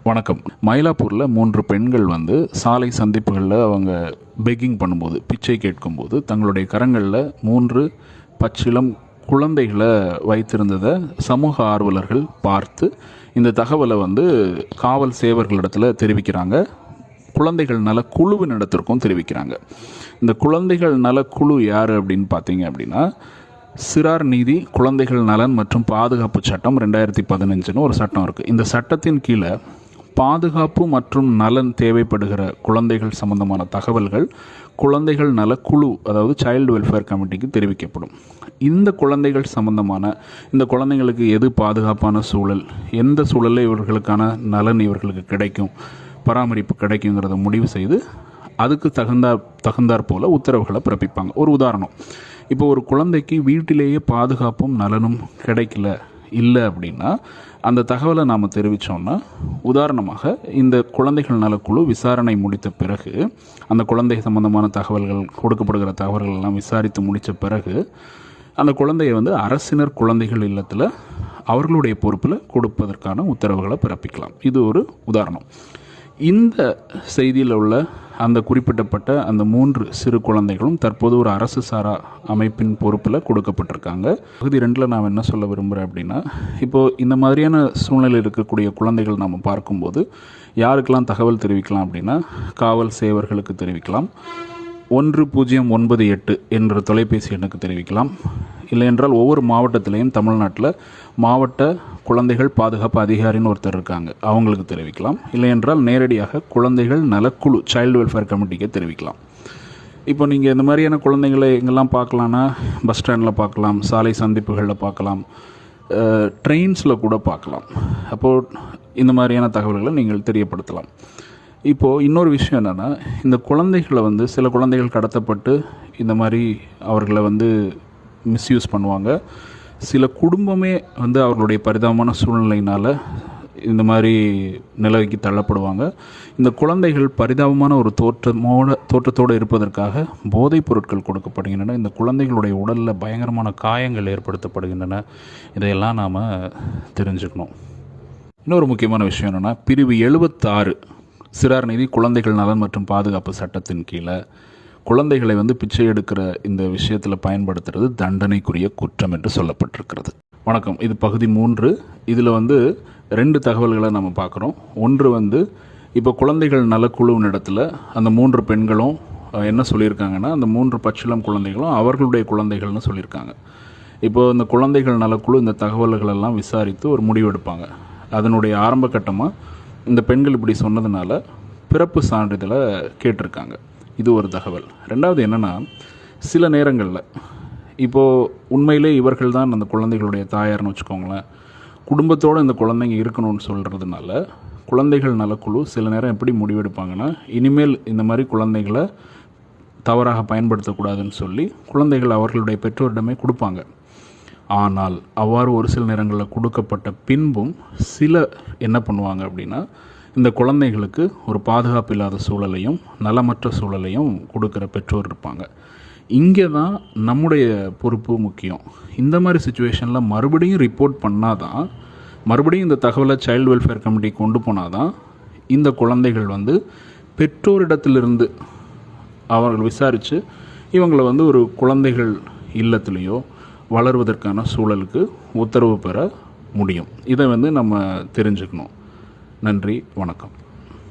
வணக்கம். மயிலாப்பூரில் 3 பெண்கள் சாலை சந்திப்புகளில் அவங்க பெக்கிங் பண்ணும்போது, பிச்சை கேட்கும்போது தங்களுடைய கரங்களில் 3 பச்சிளம் குழந்தைகளை வைத்திருந்ததை சமூக ஆர்வலர்கள் பார்த்து இந்த தகவலை காவல் சேவர்களிடத்தில் தெரிவிக்கிறாங்க. குழந்தைகள் நல குழுவினிடத்திற்கும் தெரிவிக்கிறாங்க. இந்த குழந்தைகள் நல குழு யார் அப்படின்னு பார்த்தீங்க அப்படின்னா, சிறார் நீதி, குழந்தைகள் நலன் மற்றும் பாதுகாப்பு சட்டம் 2015ன்னு ஒரு சட்டம் இருக்குது. இந்த சட்டத்தின் கீழே பாதுகாப்பு மற்றும் நலன் தேவைப்படுகிற குழந்தைகள் சம்பந்தமான தகவல்கள் குழந்தைகள் நல குழு, அதாவது சைல்டு வெல்ஃபேர் கமிட்டிக்கு தெரிவிக்கப்படும். இந்த குழந்தைகள் சம்பந்தமான, இந்த குழந்தைங்களுக்கு எது பாதுகாப்பான சூழல், எந்த சூழலில் இவர்களுக்கான நலன் இவர்களுக்கு கிடைக்கும், பராமரிப்பு கிடைக்குங்கிறத முடிவு செய்து அதுக்கு தகுந்தாற் போல உத்தரவுகளை பிறப்பிப்பாங்க. ஒரு உதாரணம், இப்போ ஒரு குழந்தைக்கு வீட்டிலேயே பாதுகாப்பும் நலனும் இல்லை அப்படின்னா அந்த தகவலை நாம் தெரிவித்தோம்னா, உதாரணமாக இந்த குழந்தைகள் நலக்குழு விசாரணை முடித்த பிறகு, அந்த குழந்தை சம்பந்தமான தகவல்கள், கொடுக்கப்படுகிற தகவல்கள் எல்லாம் விசாரித்து முடித்த பிறகு அந்த குழந்தையை அரசினர் குழந்தைகள் இல்லத்தில் அவர்களுடைய பொறுப்பில் கொடுப்பதற்கான உத்தரவுகளை பிறப்பிக்கலாம். இது ஒரு உதாரணம். இந்த செய்தியில் உள்ள அந்த குறிப்பிட்டப்பட்ட அந்த 3 சிறு குழந்தைகளும் தற்போது ஒரு அரசு சாரா அமைப்பின் பொறுப்பில் கொடுக்கப்பட்டிருக்காங்க. பகுதி 2ல் நான் என்ன சொல்ல விரும்புகிறேன் அப்படின்னா, இப்போது இந்த மாதிரியான சூழ்நிலையில் இருக்கக்கூடிய குழந்தைகள் நாம் பார்க்கும்போது யாருக்கெல்லாம் தகவல் தெரிவிக்கலாம் அப்படின்னா, காவல் சேவர்களுக்கு தெரிவிக்கலாம், 1098 என்ற தொலைபேசி எண்ணுக்கு தெரிவிக்கலாம். இல்லை என்றால் ஒவ்வொரு மாவட்டத்திலையும் தமிழ்நாட்டில் மாவட்ட குழந்தைகள் பாதுகாப்பு அதிகாரின்னு ஒருத்தர் இருக்காங்க, அவங்களுக்கு தெரிவிக்கலாம். இல்லை என்றால் நேரடியாக குழந்தைகள் நலக்குழு சைல்டு வெல்ஃபேர் கமிட்டிக்கு தெரிவிக்கலாம். இப்போ நீங்கள் இந்த மாதிரியான குழந்தைங்களை எங்கெல்லாம் பார்க்கலான்னா, பஸ் ஸ்டாண்டில் பார்க்கலாம், சாலை சந்திப்புகளில் பார்க்கலாம், ட்ரெயின்ஸில் கூட பார்க்கலாம். அப்போது இந்த மாதிரியான தகவல்களை நீங்கள் தெரியப்படுத்தலாம். இப்போது இன்னொரு விஷயம் என்னென்னா, இந்த குழந்தைகளை சில குழந்தைகள் கடத்தப்பட்டு இந்த மாதிரி அவர்களை மிஸ்யூஸ் பண்ணுவாங்க. சில குடும்பமே அவர்களுடைய பரிதாபமான சூழ்நிலையினால் இந்த மாதிரி நிலைக்கு தள்ளப்படுவாங்க. இந்த குழந்தைகள் பரிதாபமான ஒரு தோற்றத்தோடு இருப்பதற்காக போதைப் பொருட்கள் கொடுக்கப்படுகின்றன. இந்த குழந்தைகளுடைய உடலில் பயங்கரமான காயங்கள் ஏற்படுத்தப்படுகின்றன. இதையெல்லாம் நாம் தெரிஞ்சுக்கணும். இன்னொரு முக்கியமான விஷயம் என்னென்னா, பிரிவு 76 சிறார் நீதி, குழந்தைகள் நலன் மற்றும் பாதுகாப்பு சட்டத்தின் கீழே குழந்தைகளை பிச்சை எடுக்கிற இந்த விஷயத்தில் பயன்படுத்துறது தண்டனைக்குரிய குற்றம் என்று சொல்லப்பட்டிருக்கிறது. வணக்கம். இது பகுதி 3. இதில் 2 தகவல்களை நம்ம பார்க்குறோம். ஒன்று இப்போ குழந்தைகள் நலக்குழுவின் இடத்துல அந்த 3 பெண்களும் என்ன சொல்லியிருக்காங்கன்னா, அந்த 3 பச்சிளம் குழந்தைகளும் அவர்களுடைய குழந்தைகள்னு சொல்லியிருக்காங்க. இப்போது இந்த குழந்தைகள் நலக்குழு இந்த தகவல்களெல்லாம் விசாரித்து ஒரு முடிவெடுப்பாங்க. அதனுடைய ஆரம்ப கட்டமாக இந்த பெண்கள் இப்படி சொன்னதுனால பிறப்பு சான்றிதழை கேட்டிருக்காங்க. இது ஒரு தகவல். 2வது என்னென்னா, சில நேரங்களில் இப்போது உண்மையிலே இவர்கள் தான் அந்த குழந்தைகளுடைய தாயார்னு வச்சுக்கோங்களேன், குடும்பத்தோடு இந்த குழந்தைங்க இருக்கணும்னு சொல்கிறதுனால குழந்தைகள் நலக்குழு சில நேரம் எப்படி முடிவெடுப்பாங்கன்னா, இனிமேல் இந்த மாதிரி குழந்தைகளை தவறாக பயன்படுத்தக்கூடாதுன்னு சொல்லி குழந்தைகள் அவர்களுடைய பெற்றோரிடமே கொடுப்பாங்க. ஆனால் அவ்வாறு ஒரு சில நேரங்களில் கொடுக்கப்பட்ட பின்பும் சில என்ன பண்ணுவாங்க அப்படின்னா, இந்த குழந்தைகளுக்கு ஒரு பாதுகாப்பு இல்லாத சூழலையும் நலமற்ற சூழலையும் கொடுக்குற பெற்றோர் இருப்பாங்க. இங்கே தான் நம்முடைய பொறுப்பு முக்கியம். இந்த மாதிரி சுச்சுவேஷனில் மறுபடியும் ரிப்போர்ட் பண்ணால் தான், மறுபடியும் இந்த தகவலை சைல்டு வெல்ஃபேர் கமிட்டி கொண்டு போனால் தான் இந்த குழந்தைகள் பெற்றோரிடத்திலிருந்து அவர்கள் விசாரித்து இவங்களை ஒரு குழந்தைகள் இல்லத்திலேயோ வளர்வதற்கான சூழலுக்கு உத்தரவு பெற முடியும். இதை நம்ம தெரிஞ்சுக்கணும். நன்றி, வணக்கம்.